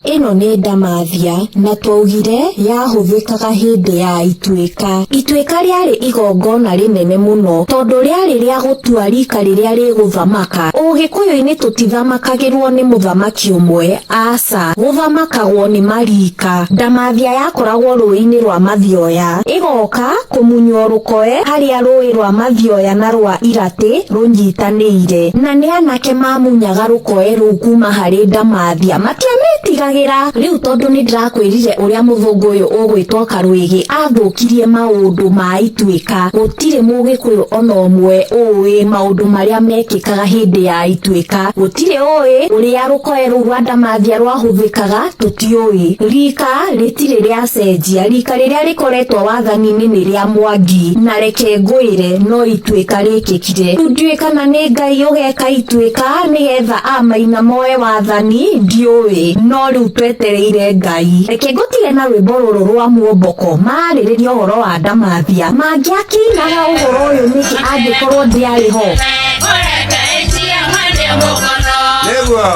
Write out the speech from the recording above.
Ino nĩ ndamathia na twaugire yahuthĩkaga hĩndĩ ya ituika. Ituika rĩarĩ igongona rĩnene mũno tondũ rĩarĩ rĩa gũtua rika rĩrĩa rĩgũthamaka. Ũgĩkũyũ-inĩ tũtithamakagĩrwo nĩ mũthamaki ũmwe, aca, gũthamakagwo nĩ marika. Ndamathia yakoragwo rũĩ-inĩ rwa Mathioya, ĩgoka kũmunywo rũkoe harĩa rũĩ rwa Mathioya na rwa Iratĩ rũnyitanĩire, na nĩ anake mamunyaga rũkoe rũu kuma harĩ ndamathia matiamĩtiga. Riu tondu ni ndirakwirire uria muthungu uyu ugwitwo Karwigi athũkirie maundu ma ituika, gutire mugikuyu ona umwe uwi maundu maria mekikaga hindi ya ituika, gutire uwi uria rukoe ru rwa ndamathia rwahuthikaga, tutiui. Rika ritire ria cenjia, rika riria rikoretwo wathani-ini ni ria Mwangi, na reke ngwire no ituika rikikire. Ndiui kana ni Ngai ugeka ituika nigetha amaina moe wathani, ndiui, no twetereire Ngai. Reke ngutige na rwimbo ruru rwa Muomboko marĩrĩria ũhoro wa ndamathia mangĩakĩinaga ũhoro ũyũ nĩkĩ angĩkorwo ndĩarĩ ho. Nĩguo